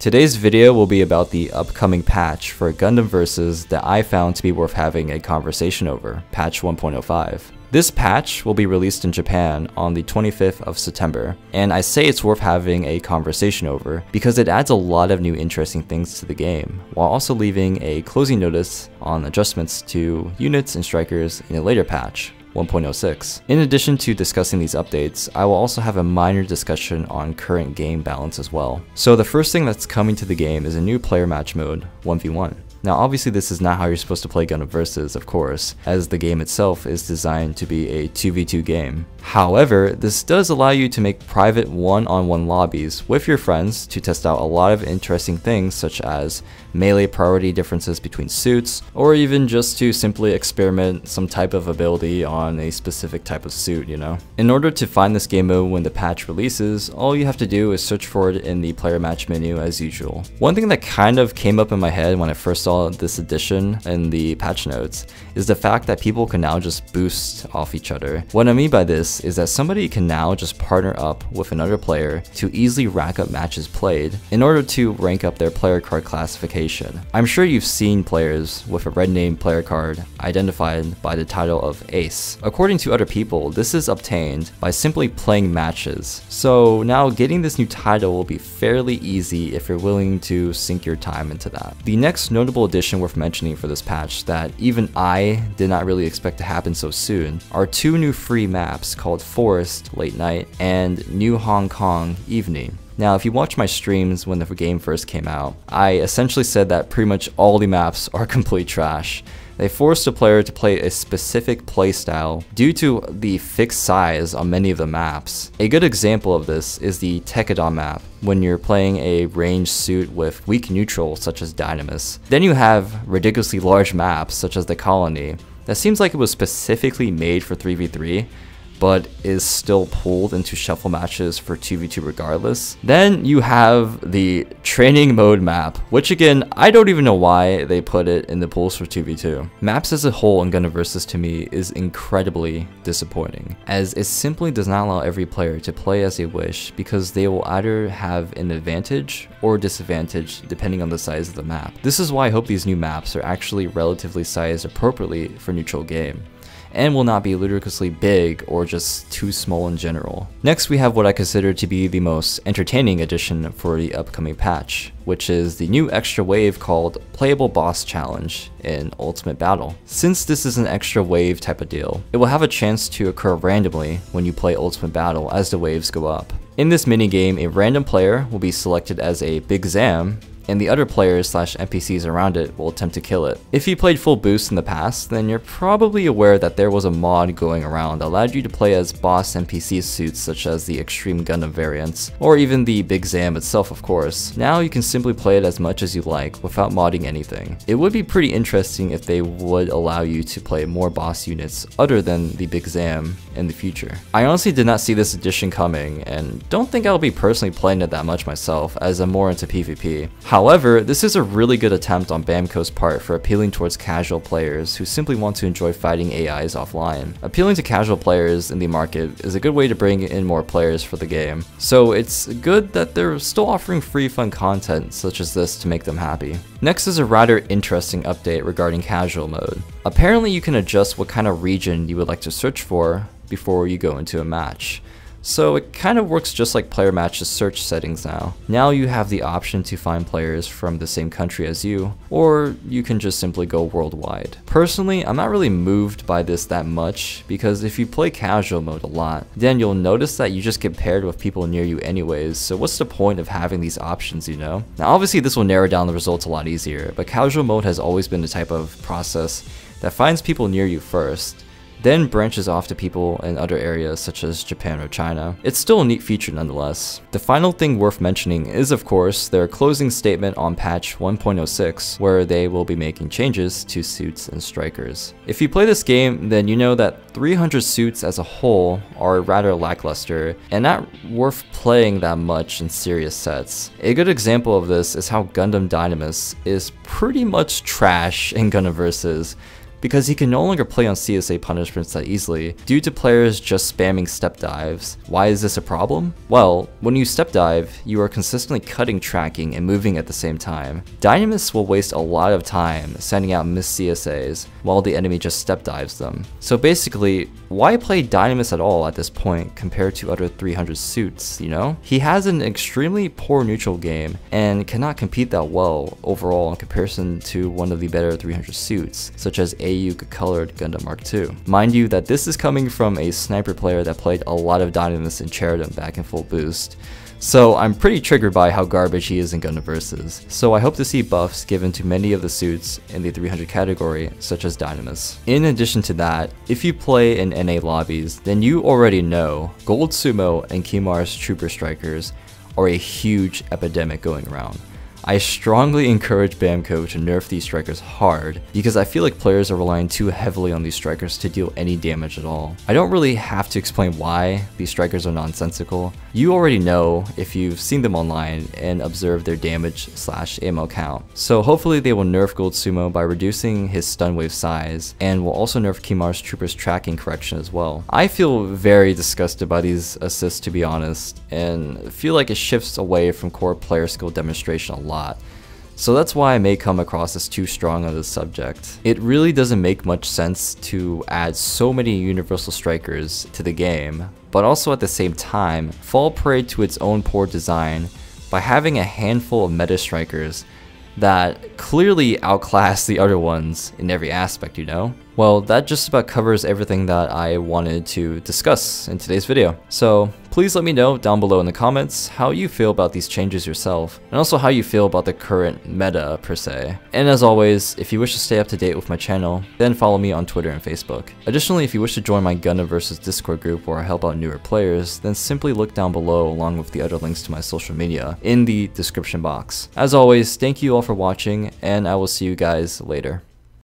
Today's video will be about the upcoming patch for Gundam Versus that I found to be worth having a conversation over, patch 1.05. This patch will be released in Japan on the 25th of September, and I say it's worth having a conversation over because it adds a lot of new interesting things to the game, while also leaving a closing notice on adjustments to units and strikers in a later patch, 1.06. In addition to discussing these updates, I will also have a minor discussion on current game balance as well. So the first thing that's coming to the game is a new player match mode, 1v1. Now obviously this is not how you're supposed to play Gundam Versus, of course, as the game itself is designed to be a 2v2 game. However, this does allow you to make private one-on-one lobbies with your friends to test out a lot of interesting things such as melee priority differences between suits, or even just to simply experiment some type of ability on a specific type of suit, you know? In order to find this game mode when the patch releases, all you have to do is search for it in the player match menu as usual. One thing that kind of came up in my head when I first saw this addition in the patch notes is the fact that people can now just boost off each other. What I mean by this is that somebody can now just partner up with another player to easily rack up matches played in order to rank up their player card classification. I'm sure you've seen players with a red name player card identified by the title of Ace. According to other people, this is obtained by simply playing matches. So now getting this new title will be fairly easy if you're willing to sink your time into that. The next notable addition worth mentioning for this patch that even I did not really expect to happen so soon are two new free maps called Forest Late Night and New Hong Kong Evening. Now, if you watch my streams when the game first came out, I essentially said that pretty much all the maps are complete trash. They forced a player to play a specific playstyle due to the fixed size on many of the maps. A good example of this is the Tekadon map, when you're playing a ranged suit with weak neutral such as Dynamis. Then you have ridiculously large maps such as the Colony, that seems like it was specifically made for 3v3, but is still pulled into shuffle matches for 2v2 regardless. Then you have the training mode map, which again, I don't even know why they put it in the pools for 2v2. Maps as a whole in Gundam Versus to me is incredibly disappointing, as it simply does not allow every player to play as they wish because they will either have an advantage or disadvantage depending on the size of the map. This is why I hope these new maps are actually relatively sized appropriately for neutral game, and will not be ludicrously big or just too small in general. Next, we have what I consider to be the most entertaining addition for the upcoming patch, which is the new extra wave called Playable Boss Challenge in Ultimate Battle. Since this is an extra wave type of deal, it will have a chance to occur randomly when you play Ultimate Battle as the waves go up. In this minigame, a random player will be selected as a Big Zam, and the other players / NPCs around it will attempt to kill it. If you played full boost in the past, then you're probably aware that there was a mod going around that allowed you to play as boss NPC suits such as the Extreme Gundam variants, or even the Big Zam itself of course. Now you can simply play it as much as you like without modding anything. It would be pretty interesting if they would allow you to play more boss units other than the Big Zam in the future. I honestly did not see this addition coming, and don't think I'll be personally playing it that much myself, as I'm more into PvP. However, this is a really good attempt on Bamco's part for appealing towards casual players who simply want to enjoy fighting AIs offline. Appealing to casual players in the market is a good way to bring in more players for the game, so it's good that they're still offering free fun content such as this to make them happy. Next is a rather interesting update regarding casual mode. Apparently you can adjust what kind of region you would like to search for before you go into a match. So it kind of works just like player matches search settings now. Now you have the option to find players from the same country as you, or you can just simply go worldwide. Personally, I'm not really moved by this that much, because if you play casual mode a lot, then you'll notice that you just get paired with people near you anyways, so what's the point of having these options, you know? Now obviously this will narrow down the results a lot easier, but casual mode has always been the type of process that finds people near you first, then branches off to people in other areas such as Japan or China. It's still a neat feature nonetheless. The final thing worth mentioning is of course their closing statement on patch 1.06, where they will be making changes to suits and strikers. If you play this game, then you know that 300 suits as a whole are rather lackluster and not worth playing that much in serious sets. A good example of this is how Gundam Dynamis is pretty much trash in Gundam Versus, because he can no longer play on CSA punishments that easily due to players just spamming step dives. Why is this a problem? Well, when you step dive, you are consistently cutting tracking and moving at the same time. Dynamis will waste a lot of time sending out missed CSAs while the enemy just step dives them. So basically, why play Dynamis at all at this point compared to other 300 suits, you know? He has an extremely poor neutral game and cannot compete that well overall in comparison to one of the better 300 suits, such as AU colored Gundam Mark II. Mind you that this is coming from a sniper player that played a lot of Dynamis in Cheridum back in full boost. So I'm pretty triggered by how garbage he is in Gundam Versus, so I hope to see buffs given to many of the suits in the 300 category, such as Dynamis. In addition to that, if you play in NA lobbies, then you already know Gold Sumo and Kimar's Trooper Strikers are a huge epidemic going around. I strongly encourage Bamco to nerf these strikers hard, because I feel like players are relying too heavily on these strikers to deal any damage at all. I don't really have to explain why these strikers are nonsensical. You already know if you've seen them online and observed their damage / ammo count. So hopefully they will nerf Gold Sumo by reducing his stun wave size, and will also nerf Kimar's Trooper's tracking correction as well. I feel very disgusted by these assists, to be honest, and feel like it shifts away from core player skill demonstration a lot. So that's why I may come across as too strong on this subject. It really doesn't make much sense to add so many universal strikers to the game, but also at the same time fall prey to its own poor design by having a handful of meta strikers that clearly outclass the other ones in every aspect, you know? Well, that just about covers everything that I wanted to discuss in today's video. So please let me know down below in the comments how you feel about these changes yourself, and also how you feel about the current meta per se. And as always, if you wish to stay up to date with my channel, then follow me on Twitter and Facebook. Additionally, if you wish to join my Gundam Versus Discord group where I help out newer players, then simply look down below along with the other links to my social media in the description box. As always, thank you all for watching, and I will see you guys later.